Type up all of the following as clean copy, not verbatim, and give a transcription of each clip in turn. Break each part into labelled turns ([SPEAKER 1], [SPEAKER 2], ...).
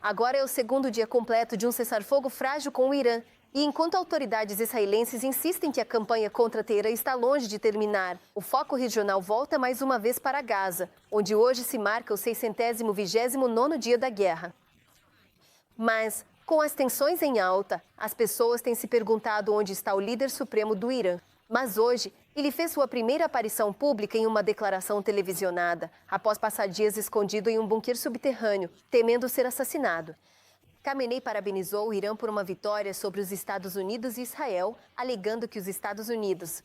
[SPEAKER 1] Agora é o segundo dia completo de um cessar-fogo frágil com o Irã. E enquanto autoridades israelenses insistem que a campanha contra Teherã está longe de terminar, o foco regional volta mais uma vez para Gaza, onde hoje se marca o 629º dia da guerra. Mas, com as tensões em alta, as pessoas têm se perguntado onde está o líder supremo do Irã. Mas hoje, ele fez sua primeira aparição pública em uma declaração televisionada, após passar dias escondido em um bunker subterrâneo, temendo ser assassinado. Khamenei parabenizou o Irã por uma vitória sobre os Estados Unidos e Israel, alegando que os Estados Unidos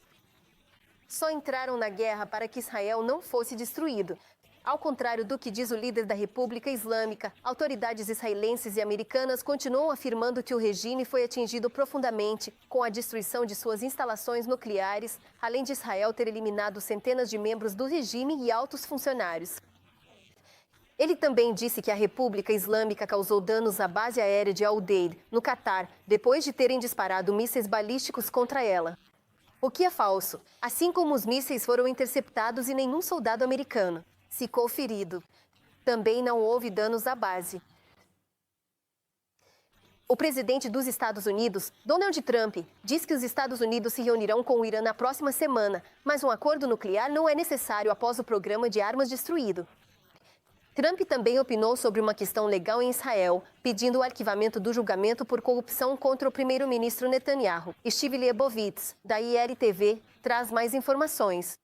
[SPEAKER 1] só entraram na guerra para que Israel não fosse destruído. Ao contrário do que diz o líder da República Islâmica, autoridades israelenses e americanas continuam afirmando que o regime foi atingido profundamente com a destruição de suas instalações nucleares, além de Israel ter eliminado centenas de membros do regime e altos funcionários. Ele também disse que a República Islâmica causou danos à base aérea de Al-Udeid, no Catar, depois de terem disparado mísseis balísticos contra ela. O que é falso, assim como os mísseis foram interceptados e nenhum soldado americano ficou ferido. Também não houve danos à base. O presidente dos Estados Unidos, Donald Trump, diz que os Estados Unidos se reunirão com o Irã na próxima semana, mas um acordo nuclear não é necessário após o programa de armas destruído. Trump também opinou sobre uma questão legal em Israel, pedindo o arquivamento do julgamento por corrupção contra o primeiro-ministro Netanyahu. Steve Leibovitz, da IRTV, traz mais informações.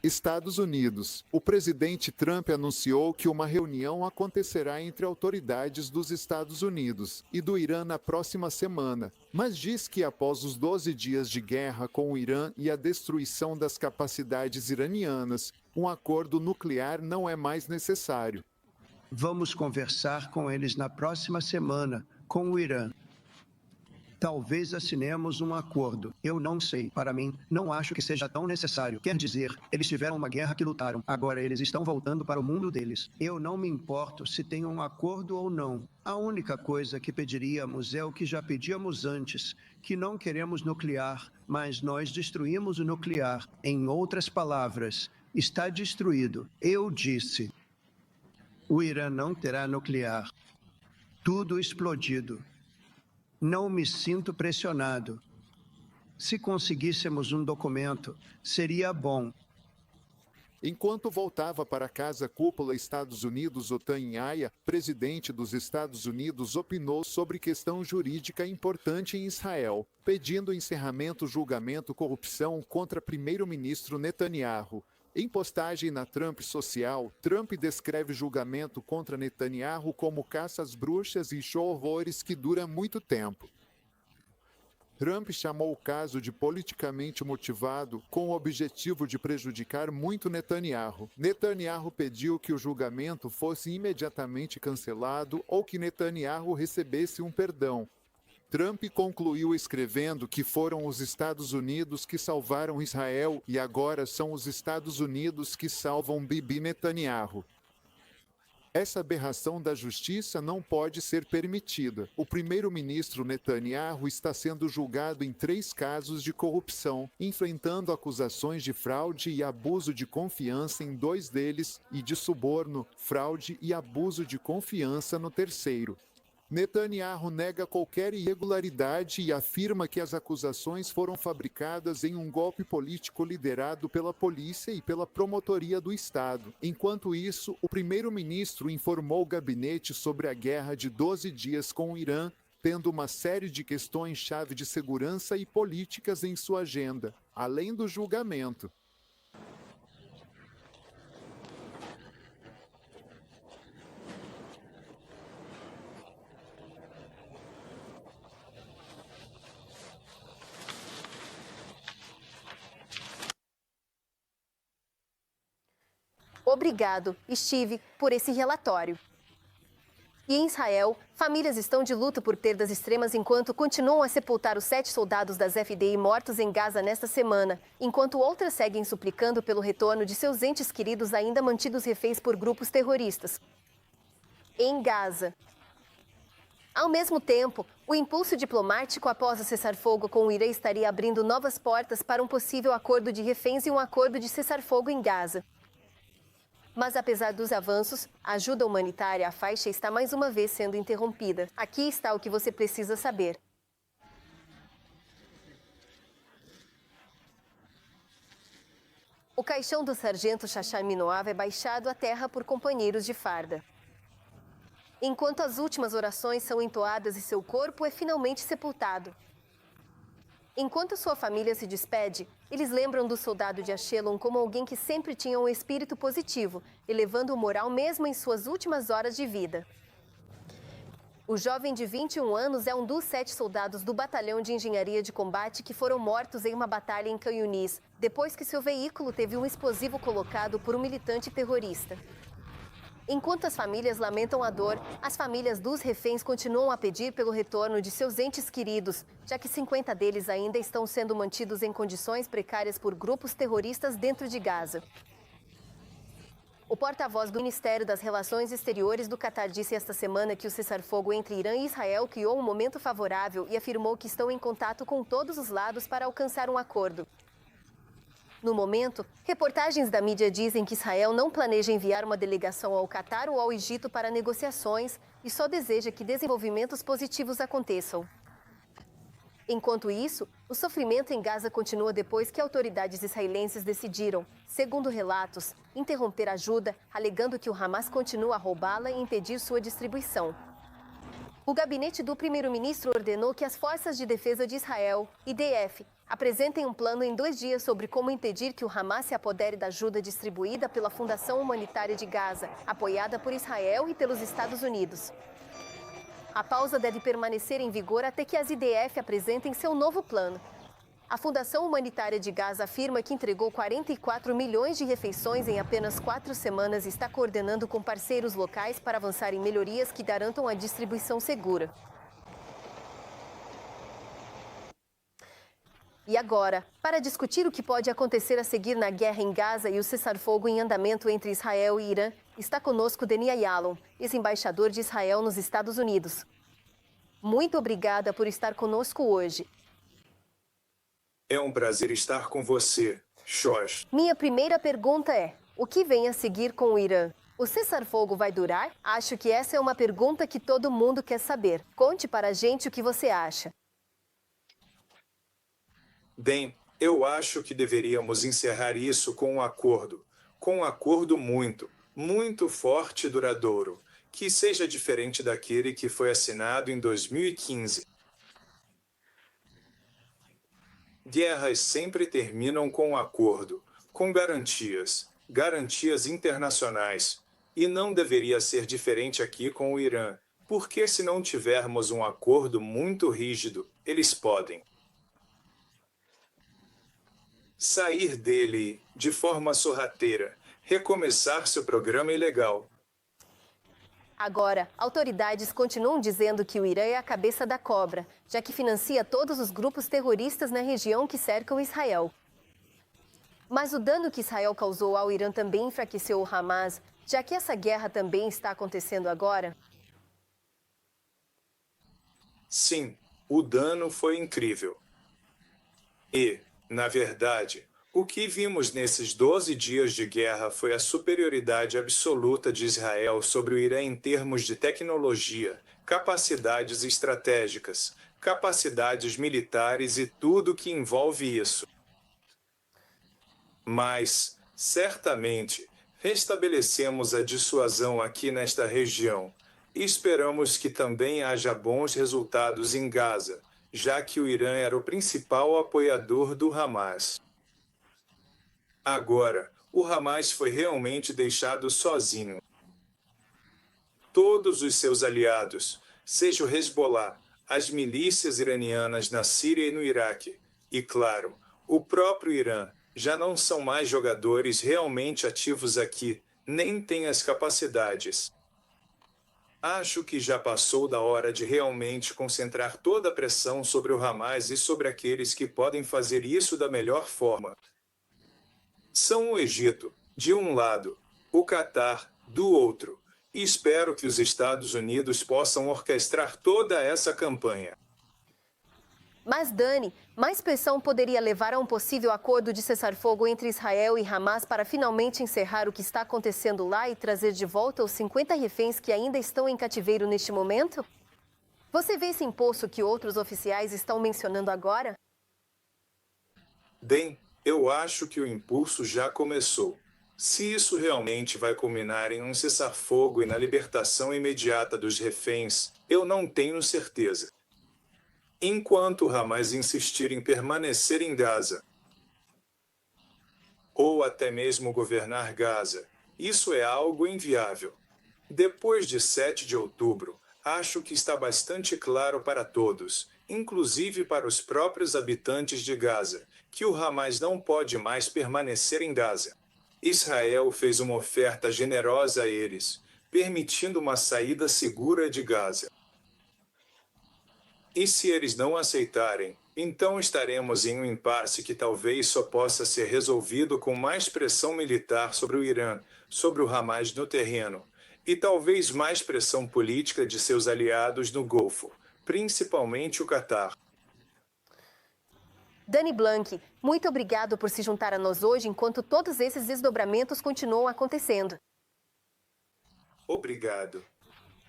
[SPEAKER 2] Estados Unidos. O presidente Trump anunciou que uma reunião acontecerá entre autoridades dos Estados Unidos e do Irã na próxima semana, mas diz que após os 12 dias de guerra com o Irã e a destruição das capacidades iranianas, um acordo nuclear não é mais necessário.
[SPEAKER 3] Vamos conversar com eles na próxima semana, com o Irã. Talvez assinemos um acordo. Eu não sei. Para mim, não acho que seja tão necessário. Quer dizer, eles tiveram uma guerra que lutaram. Agora eles estão voltando para o mundo deles. Eu não me importo se tem um acordo ou não. A única coisa que pediríamos é o que já pedíamos antes, que não queremos nuclear, mas nós destruímos o nuclear. Em outras palavras, está destruído. Eu disse. O Irã não terá nuclear. Tudo explodido. Não me sinto pressionado. Se conseguíssemos um documento, seria bom.
[SPEAKER 2] Enquanto voltava para casa cúpula Estados Unidos, Otan Inhaya, presidente dos Estados Unidos, opinou sobre questão jurídica importante em Israel, pedindo o encerramento julgamento corrupção contra primeiro-ministro Netanyahu. Em postagem na Trump Social, Trump descreve o julgamento contra Netanyahu como caça às bruxas e show horrores que dura muito tempo. Trump chamou o caso de politicamente motivado com o objetivo de prejudicar muito Netanyahu. Netanyahu pediu que o julgamento fosse imediatamente cancelado ou que Netanyahu recebesse um perdão. Trump concluiu escrevendo que foram os Estados Unidos que salvaram Israel e agora são os Estados Unidos que salvam Bibi Netanyahu. Essa aberração da justiça não pode ser permitida. O primeiro-ministro Netanyahu está sendo julgado em 3 casos de corrupção, enfrentando acusações de fraude e abuso de confiança em 2 deles e de suborno, fraude e abuso de confiança no terceiro. Netanyahu nega qualquer irregularidade e afirma que as acusações foram fabricadas em um golpe político liderado pela polícia e pela promotoria do Estado. Enquanto isso, o primeiro-ministro informou o gabinete sobre a guerra de 12 dias com o Irã, tendo uma série de questões-chave de segurança e políticas em sua agenda, além do julgamento.
[SPEAKER 1] Obrigado, Steve, por esse relatório. E em Israel, famílias estão de luto por perdas extremas enquanto continuam a sepultar os 7 soldados das FDI mortos em Gaza nesta semana, enquanto outras seguem suplicando pelo retorno de seus entes queridos ainda mantidos reféns por grupos terroristas. Em Gaza. Ao mesmo tempo, o impulso diplomático após o cessar-fogo com o Irã estaria abrindo novas portas para um possível acordo de reféns e um acordo de cessar-fogo em Gaza. Mas apesar dos avanços, a ajuda humanitária à faixa está mais uma vez sendo interrompida. Aqui está o que você precisa saber. O caixão do sargento Shachar Minoav é baixado à terra por companheiros de farda. Enquanto as últimas orações são entoadas e seu corpo é finalmente sepultado. Enquanto sua família se despede, eles lembram do soldado de Ashelon como alguém que sempre tinha um espírito positivo, elevando o moral mesmo em suas últimas horas de vida. O jovem de 21 anos é um dos 7 soldados do Batalhão de Engenharia de Combate que foram mortos em uma batalha em Canhunis, depois que seu veículo teve um explosivo colocado por um militante terrorista. Enquanto as famílias lamentam a dor, as famílias dos reféns continuam a pedir pelo retorno de seus entes queridos, já que 50 deles ainda estão sendo mantidos em condições precárias por grupos terroristas dentro de Gaza. O porta-voz do Ministério das Relações Exteriores do Catar disse esta semana que o cessar-fogo entre Irã e Israel criou um momento favorável e afirmou que estão em contato com todos os lados para alcançar um acordo. No momento, reportagens da mídia dizem que Israel não planeja enviar uma delegação ao Catar ou ao Egito para negociações e só deseja que desenvolvimentos positivos aconteçam. Enquanto isso, o sofrimento em Gaza continua depois que autoridades israelenses decidiram, segundo relatos, interromper ajuda, alegando que o Hamas continua a roubá-la e impedir sua distribuição. O gabinete do primeiro-ministro ordenou que as Forças de Defesa de Israel, IDF, apresentem um plano em 2 dias sobre como impedir que o Hamas se apodere da ajuda distribuída pela Fundação Humanitária de Gaza, apoiada por Israel e pelos Estados Unidos. A pausa deve permanecer em vigor até que as IDF apresentem seu novo plano. A Fundação Humanitária de Gaza afirma que entregou 44 milhões de refeições em apenas 4 semanas e está coordenando com parceiros locais para avançar em melhorias que garantam a distribuição segura. E agora, para discutir o que pode acontecer a seguir na guerra em Gaza e o cessar-fogo em andamento entre Israel e Irã, está conosco Deni Ayalon, ex-embaixador de Israel nos Estados Unidos. Muito obrigada por estar conosco hoje.
[SPEAKER 4] É um prazer estar com você, Shosh.
[SPEAKER 1] Minha primeira pergunta é: o que vem a seguir com o Irã? O cessar-fogo vai durar? Acho que essa é uma pergunta que todo mundo quer saber. Conte para a gente o que você acha.
[SPEAKER 4] Bem, eu acho que deveríamos encerrar isso com um acordo. Com um acordo muito forte e duradouro, que seja diferente daquele que foi assinado em 2015. Guerras sempre terminam com um acordo, com garantias internacionais. E não deveria ser diferente aqui com o Irã, porque se não tivermos um acordo muito rígido, eles podem sair dele de forma sorrateira, recomeçar seu programa ilegal.
[SPEAKER 1] Agora, autoridades continuam dizendo que o Irã é a cabeça da cobra, já que financia todos os grupos terroristas na região que cercam Israel. Mas o dano que Israel causou ao Irã também enfraqueceu o Hamas, já que essa guerra também está acontecendo agora?
[SPEAKER 4] Sim, o dano foi incrível. E, na verdade, o que vimos nesses 12 dias de guerra foi a superioridade absoluta de Israel sobre o Irã em termos de tecnologia, capacidades estratégicas, capacidades militares e tudo que envolve isso. Mas, certamente, restabelecemos a dissuasão aqui nesta região e esperamos que também haja bons resultados em Gaza, já que o Irã era o principal apoiador do Hamas. Agora, o Hamas foi realmente deixado sozinho. Todos os seus aliados, seja o Hezbollah, as milícias iranianas na Síria e no Iraque, e claro, o próprio Irã, já não são mais jogadores realmente ativos aqui, nem têm as capacidades. Acho que já passou da hora de realmente concentrar toda a pressão sobre o Hamas e sobre aqueles que podem fazer isso da melhor forma. São o Egito, de um lado, o Catar, do outro, e espero que os Estados Unidos possam orquestrar toda essa campanha.
[SPEAKER 1] Mas, Dani, mais pressão poderia levar a um possível acordo de cessar-fogo entre Israel e Hamas para finalmente encerrar o que está acontecendo lá e trazer de volta os 50 reféns que ainda estão em cativeiro neste momento? Você vê esse impulso que outros oficiais estão mencionando agora?
[SPEAKER 4] Bem, eu acho que o impulso já começou. Se isso realmente vai culminar em um cessar-fogo e na libertação imediata dos reféns, eu não tenho certeza. Enquanto Hamas insistir em permanecer em Gaza, ou até mesmo governar Gaza, isso é algo inviável. Depois de 7 de outubro, acho que está bastante claro para todos, inclusive para os próprios habitantes de Gaza, que o Hamas não pode mais permanecer em Gaza. Israel fez uma oferta generosa a eles, permitindo uma saída segura de Gaza. E se eles não aceitarem, então estaremos em um impasse que talvez só possa ser resolvido com mais pressão militar sobre o Irã, sobre o Hamas no terreno, e talvez mais pressão política de seus aliados no Golfo, principalmente o Catar.
[SPEAKER 1] Dani Blanc, muito obrigado por se juntar a nós hoje enquanto todos esses desdobramentos continuam acontecendo.
[SPEAKER 4] Obrigado.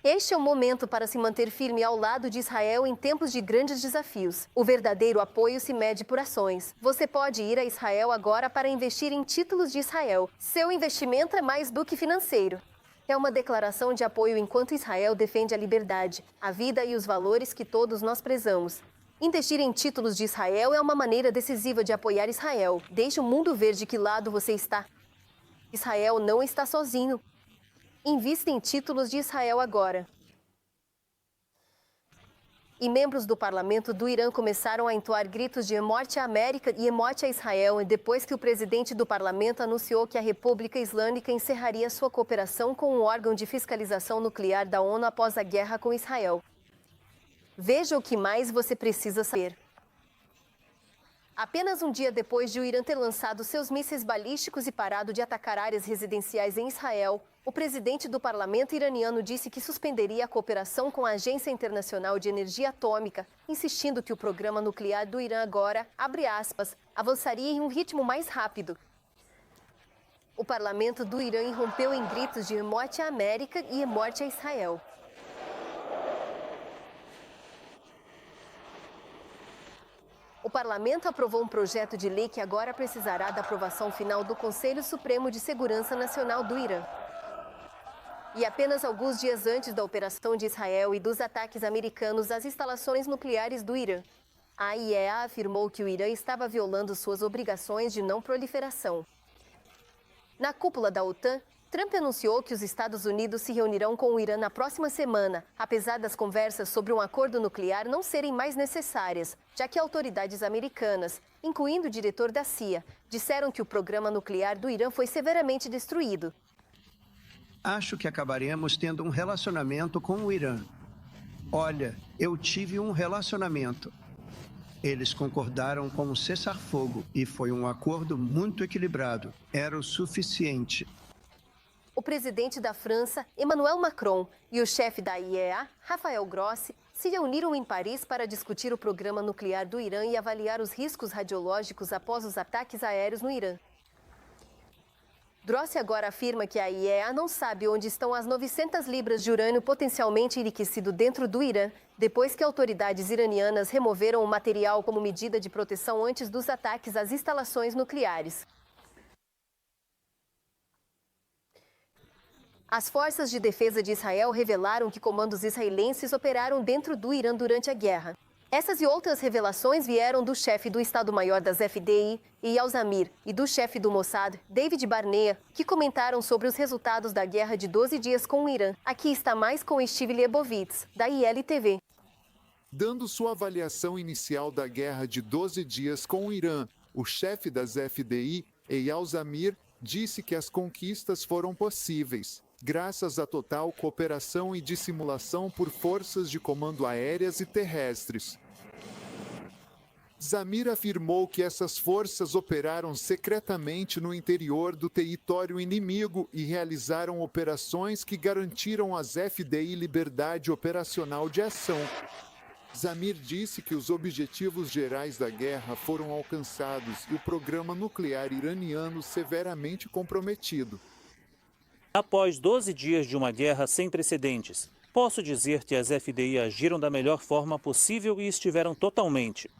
[SPEAKER 1] Este é o momento para se manter firme ao lado de Israel em tempos de grandes desafios. O verdadeiro apoio se mede por ações. Você pode ir a Israel agora para investir em títulos de Israel. Seu investimento é mais do que financeiro. É uma declaração de apoio enquanto Israel defende a liberdade, a vida e os valores que todos nós prezamos. Investir em títulos de Israel é uma maneira decisiva de apoiar Israel. Deixe o mundo ver de que lado você está. Israel não está sozinho. Invista em títulos de Israel agora. E membros do parlamento do Irã começaram a entoar gritos de morte à América e morte a Israel depois que o presidente do parlamento anunciou que a República Islâmica encerraria sua cooperação com o órgão de fiscalização nuclear da ONU após a guerra com Israel. Veja o que mais você precisa saber. Apenas um dia depois de o Irã ter lançado seus mísseis balísticos e parado de atacar áreas residenciais em Israel, o presidente do parlamento iraniano disse que suspenderia a cooperação com a Agência Internacional de Energia Atômica, insistindo que o programa nuclear do Irã agora, abre aspas, avançaria em um ritmo mais rápido. O parlamento do Irã irrompeu em gritos de morte à América e morte a Israel. O parlamento aprovou um projeto de lei que agora precisará da aprovação final do Conselho Supremo de Segurança Nacional do Irã. E apenas alguns dias antes da operação de Israel e dos ataques americanos às instalações nucleares do Irã, a IEA afirmou que o Irã estava violando suas obrigações de não proliferação. Na cúpula da OTAN, Trump anunciou que os Estados Unidos se reunirão com o Irã na próxima semana, apesar das conversas sobre um acordo nuclear não serem mais necessárias, já que autoridades americanas, incluindo o diretor da CIA, disseram que o programa nuclear do Irã foi severamente destruído.
[SPEAKER 3] Acho que acabaremos tendo um relacionamento com o Irã. Olha, eu tive um relacionamento. Eles concordaram com um cessar-fogo e foi um acordo muito equilibrado. Era o suficiente.
[SPEAKER 1] O presidente da França, Emmanuel Macron, e o chefe da IEA, Rafael Grossi, se reuniram em Paris para discutir o programa nuclear do Irã e avaliar os riscos radiológicos após os ataques aéreos no Irã. Grossi agora afirma que a IEA não sabe onde estão as 900 libras de urânio potencialmente enriquecido dentro do Irã, depois que autoridades iranianas removeram o material como medida de proteção antes dos ataques às instalações nucleares. As forças de defesa de Israel revelaram que comandos israelenses operaram dentro do Irã durante a guerra. Essas e outras revelações vieram do chefe do Estado-Maior das FDI, Eyal Zamir, e do chefe do Mossad, David Barnea, que comentaram sobre os resultados da guerra de 12 dias com o Irã. Aqui está mais com Steve Lebovitz, da ILTV.
[SPEAKER 2] Dando sua avaliação inicial da guerra de 12 dias com o Irã, o chefe das FDI, Eyal Zamir, disse que as conquistas foram possíveis, graças à total cooperação e dissimulação por forças de comando aéreas e terrestres. Zamir afirmou que essas forças operaram secretamente no interior do território inimigo e realizaram operações que garantiram às FDI liberdade operacional de ação. Zamir disse que os objetivos gerais da guerra foram alcançados e o programa nuclear iraniano severamente comprometido.
[SPEAKER 5] Após 12 dias de uma guerra sem precedentes, posso dizer que as FDI agiram da melhor forma possível e estiveram totalmente.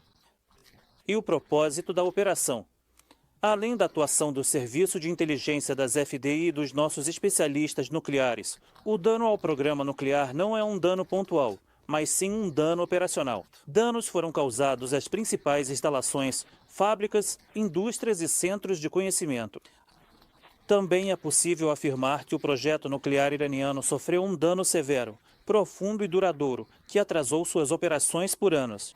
[SPEAKER 5] E o propósito da operação. Além da atuação do Serviço de Inteligência das FDI e dos nossos especialistas nucleares, o dano ao programa nuclear não é um dano pontual, mas sim um dano operacional. Danos foram causados às principais instalações, fábricas, indústrias e centros de conhecimento. Também é possível afirmar que o projeto nuclear iraniano sofreu um dano severo, profundo e duradouro, que atrasou suas operações por anos.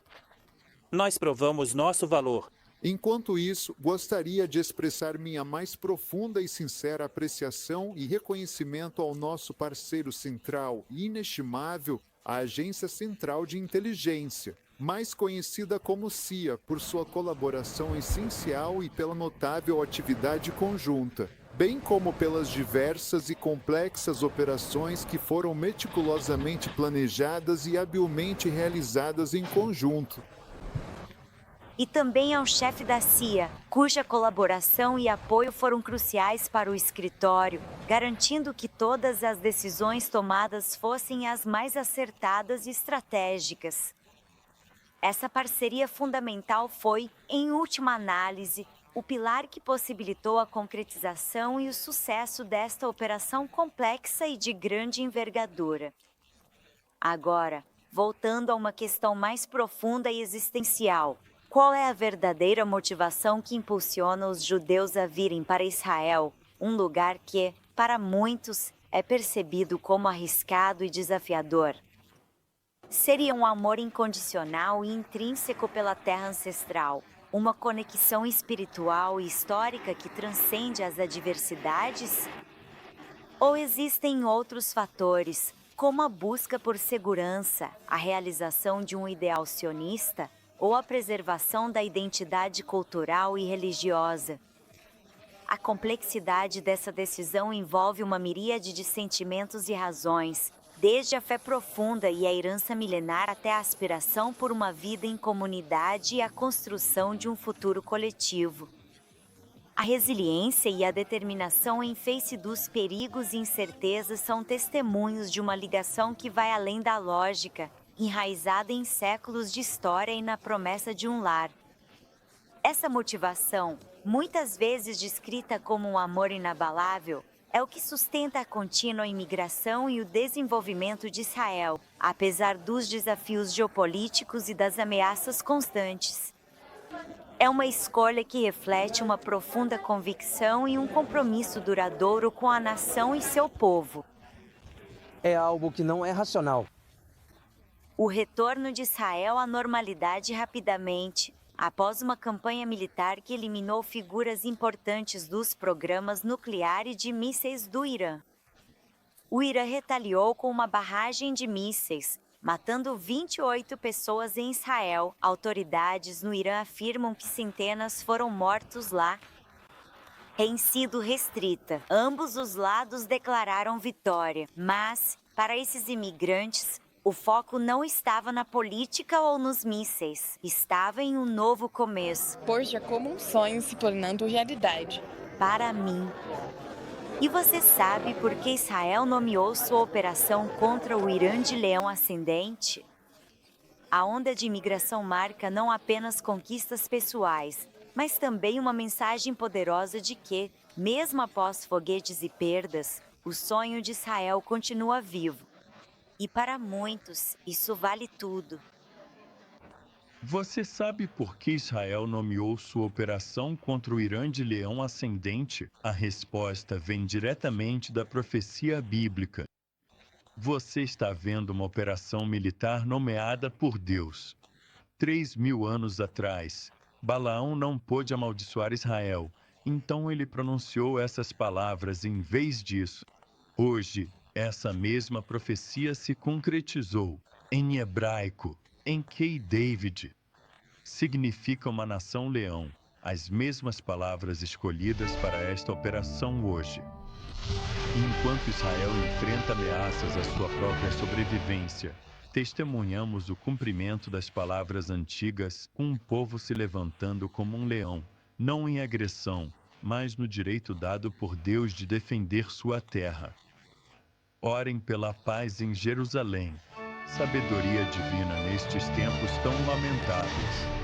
[SPEAKER 5] Nós provamos nosso valor.
[SPEAKER 2] Enquanto isso, gostaria de expressar minha mais profunda e sincera apreciação e reconhecimento ao nosso parceiro central e inestimável, a Agência Central de Inteligência, mais conhecida como CIA, por sua colaboração essencial e pela notável atividade conjunta, bem como pelas diversas e complexas operações que foram meticulosamente planejadas e habilmente realizadas em conjunto.
[SPEAKER 6] E também ao chefe da CIA, cuja colaboração e apoio foram cruciais para o escritório, garantindo que todas as decisões tomadas fossem as mais acertadas e estratégicas. Essa parceria fundamental foi, em última análise, o pilar que possibilitou a concretização e o sucesso desta operação complexa e de grande envergadura. Agora, voltando a uma questão mais profunda e existencial, qual é a verdadeira motivação que impulsiona os judeus a virem para Israel, um lugar que, para muitos, é percebido como arriscado e desafiador? Seria um amor incondicional e intrínseco pela terra ancestral, uma conexão espiritual e histórica que transcende as adversidades? Ou existem outros fatores, como a busca por segurança, a realização de um ideal sionista, ou a preservação da identidade cultural e religiosa? A complexidade dessa decisão envolve uma miríade de sentimentos e razões, desde a fé profunda e a herança milenar até a aspiração por uma vida em comunidade e a construção de um futuro coletivo. A resiliência e a determinação em face dos perigos e incertezas são testemunhos de uma ligação que vai além da lógica, enraizada em séculos de história e na promessa de um lar. Essa motivação, muitas vezes descrita como um amor inabalável, é o que sustenta a contínua imigração e o desenvolvimento de Israel, apesar dos desafios geopolíticos e das ameaças constantes. É uma escolha que reflete uma profunda convicção e um compromisso duradouro com a nação e seu povo.
[SPEAKER 7] É algo que não é racional.
[SPEAKER 6] O retorno de Israel à normalidade rapidamente, após uma campanha militar que eliminou figuras importantes dos programas nuclear e de mísseis do Irã. O Irã retaliou com uma barragem de mísseis, matando 28 pessoas em Israel. Autoridades no Irã afirmam que centenas foram mortos lá. Tem sido restrita. Ambos os lados declararam vitória, mas, para esses imigrantes, o foco não estava na política ou nos mísseis, estava em um novo começo.
[SPEAKER 8] Hoje é como um sonho se tornando realidade.
[SPEAKER 6] Para mim. E você sabe por que Israel nomeou sua operação contra o Irã de Leão Ascendente? A onda de imigração marca não apenas conquistas pessoais, mas também uma mensagem poderosa de que, mesmo após foguetes e perdas, o sonho de Israel continua vivo. E para muitos, isso vale tudo.
[SPEAKER 9] Você sabe por que Israel nomeou sua operação contra o Irã de Leão Ascendente? A resposta vem diretamente da profecia bíblica. Você está vendo uma operação militar nomeada por Deus. 3.000 anos atrás, Balaão não pôde amaldiçoar Israel, então ele pronunciou essas palavras em vez disso. Hoje, essa mesma profecia se concretizou. Em hebraico, Enki David, significa uma nação leão, as mesmas palavras escolhidas para esta operação hoje. Enquanto Israel enfrenta ameaças à sua própria sobrevivência, Testemunhamos o cumprimento das palavras antigas, com um povo se levantando como um leão, não em agressão, mas no direito dado por Deus de defender sua terra. Orem pela paz em Jerusalém. Sabedoria divina nestes tempos tão lamentáveis.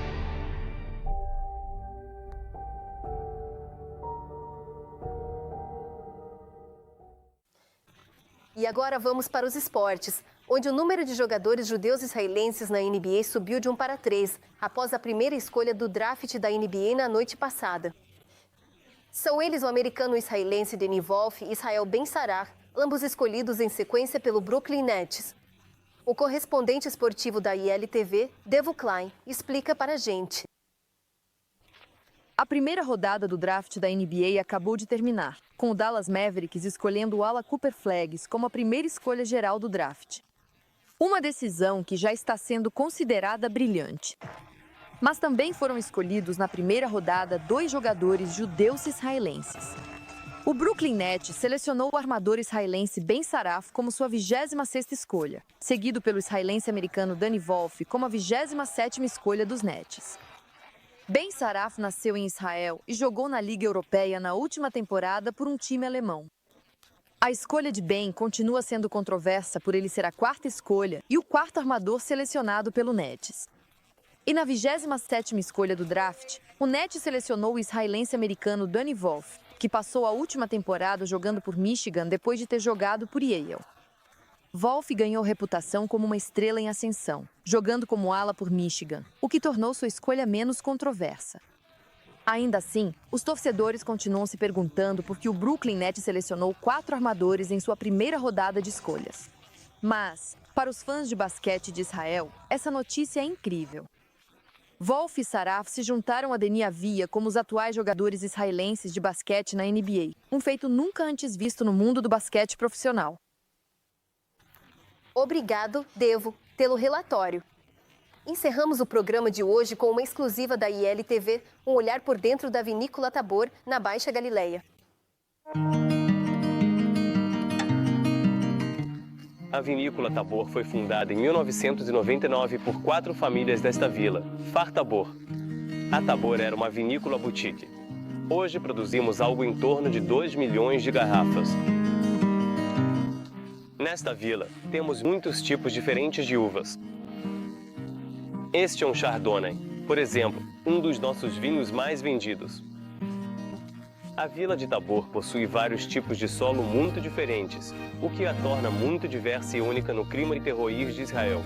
[SPEAKER 1] E agora vamos para os esportes, onde o número de jogadores judeus israelenses na NBA subiu de 1 para 3, após a primeira escolha do draft da NBA na noite passada. São eles o americano-israelense Danny Wolf e Israel Ben-Sarah, ambos escolhidos em sequência pelo Brooklyn Nets. O correspondente esportivo da ILTV, Devo Klein, explica para a gente.
[SPEAKER 10] A primeira rodada do draft da NBA acabou de terminar, com o Dallas Mavericks escolhendo o ala Cooper Flags como a primeira escolha geral do draft. Uma decisão que já está sendo considerada brilhante. Mas também foram escolhidos na primeira rodada 2 jogadores judeus israelenses. O Brooklyn Nets selecionou o armador israelense Ben-Sarah como sua 26ª escolha, seguido pelo israelense-americano Danny Wolf como a 27ª escolha dos Nets. Ben-Sarah nasceu em Israel e jogou na Liga Europeia na última temporada por um time alemão. A escolha de Ben continua sendo controversa por ele ser a 4ª escolha e o 4º armador selecionado pelo Nets. E na 27ª escolha do draft, o Nets selecionou o israelense-americano Danny Wolf, que passou a última temporada jogando por Michigan depois de ter jogado por Yale. Wolf ganhou reputação como uma estrela em ascensão, jogando como ala por Michigan, o que tornou sua escolha menos controversa. Ainda assim, os torcedores continuam se perguntando por que o Brooklyn Nets selecionou 4 armadores em sua primeira rodada de escolhas. Mas, para os fãs de basquete de Israel, essa notícia é incrível. Wolf e Sarah se juntaram a Deni Avia como os atuais jogadores israelenses de basquete na NBA, um feito nunca antes visto no mundo do basquete profissional.
[SPEAKER 1] Obrigado, Devo, pelo relatório. Encerramos o programa de hoje com uma exclusiva da ILTV, um olhar por dentro da Vinícola Tabor, na Baixa Galileia.
[SPEAKER 11] A Vinícola Tabor foi fundada em 1999 por 4 famílias desta vila, Far Tabor. A Tabor era uma vinícola boutique. Hoje produzimos algo em torno de 2 milhões de garrafas. Nesta vila, temos muitos tipos diferentes de uvas. Este é um Chardonnay, por exemplo, um dos nossos vinhos mais vendidos. A Vila de Tabor possui vários tipos de solo muito diferentes, o que a torna muito diversa e única no clima e terroir de Israel.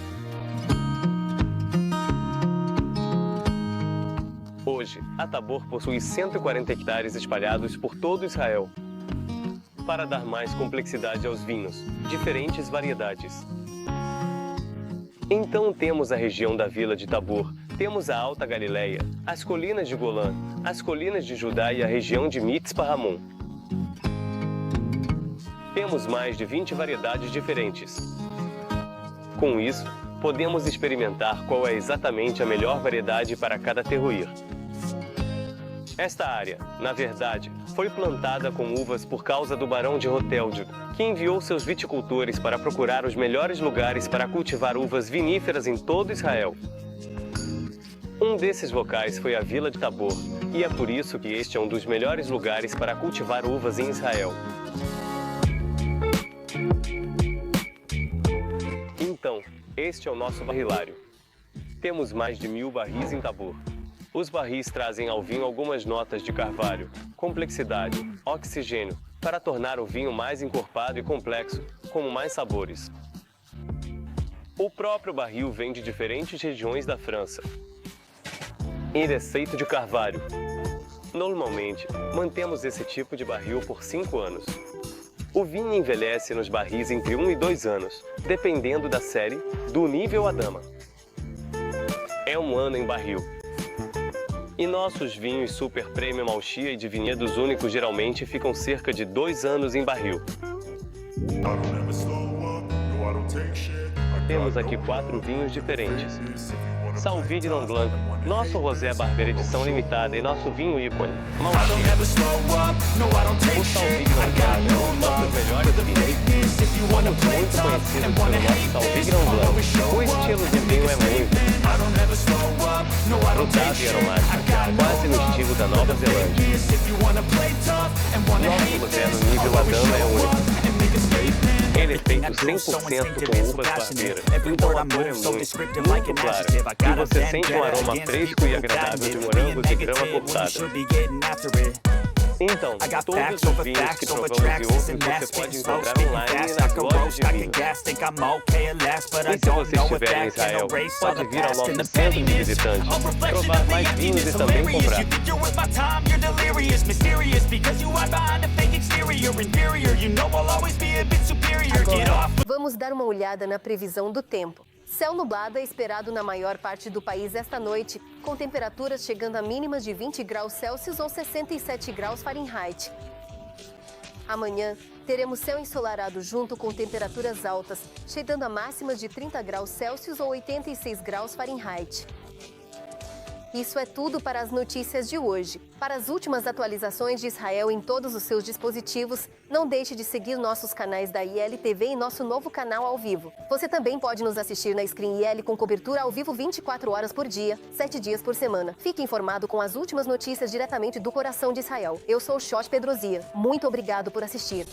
[SPEAKER 11] Hoje, a Tabor possui 140 hectares espalhados por todo Israel. Para dar mais complexidade aos vinhos, diferentes variedades. Então temos a região da Vila de Tabor, temos a Alta Galileia, as colinas de Golã, as colinas de Judá e a região de Mitzpah Ramon. Temos mais de 20 variedades diferentes. Com isso, podemos experimentar qual é exatamente a melhor variedade para cada terroir. Esta área, na verdade, foi plantada com uvas por causa do barão de Rothschild, que enviou seus viticultores para procurar os melhores lugares para cultivar uvas viníferas em todo Israel. Um desses locais foi a Vila de Tabor, e é por isso que este é um dos melhores lugares para cultivar uvas em Israel. Então, este é o nosso barrilário. Temos mais de 1000 barris em Tabor. Os barris trazem ao vinho algumas notas de carvalho, complexidade, oxigênio, para tornar o vinho mais encorpado e complexo, com mais sabores. O próprio barril vem de diferentes regiões da França. Ele é feito de carvalho. Normalmente, mantemos esse tipo de barril por 5 anos. O vinho envelhece nos barris entre 1 e 2 anos, dependendo da série, do nível à dama. É 1 ano em barril. E nossos vinhos Super Premium Malchia e de vinhedos únicos geralmente ficam cerca de 2 anos em barril. Temos aqui 4 vinhos diferentes. Sauvignon Blanc, nosso Rosé Barber edição limitada e nosso vinho ícone, Malchia. O Sauvignon Blanc, nossos melhores vinhos. Somos muito conhecidos pelo nosso Sauvignon Blanc. O estilo de vinho é muito frutado e aromático, quase no estilo da Nova Zelândia. Nosso moderno nível Adama é único. Ele é feito 100% com uvas barbeiras, então a cor é muito clara. E você sente um aroma fresco e agradável de morangos e grama cortada. Então, todos os vinhos que provamos e outros você pode encontrar online e nas lojas de vinho. E se você estiver em Israel, pode vir ao nosso centro de visitantes, provar mais vinhos e também comprar.
[SPEAKER 1] Agora, vamos dar uma olhada na previsão do tempo. Céu nublado é esperado na maior parte do país esta noite, com temperaturas chegando a mínimas de 20 graus Celsius ou 67 graus Fahrenheit. Amanhã, teremos céu ensolarado junto com temperaturas altas, chegando a máximas de 30 graus Celsius ou 86 graus Fahrenheit. Isso é tudo para as notícias de hoje. Para as últimas atualizações de Israel em todos os seus dispositivos, não deixe de seguir nossos canais da ILTV e nosso novo canal ao vivo. Você também pode nos assistir na Screen IL com cobertura ao vivo 24 horas por dia, 7 dias por semana. Fique informado com as últimas notícias diretamente do coração de Israel. Eu sou Xosh Pedrozia. Muito obrigado por assistir.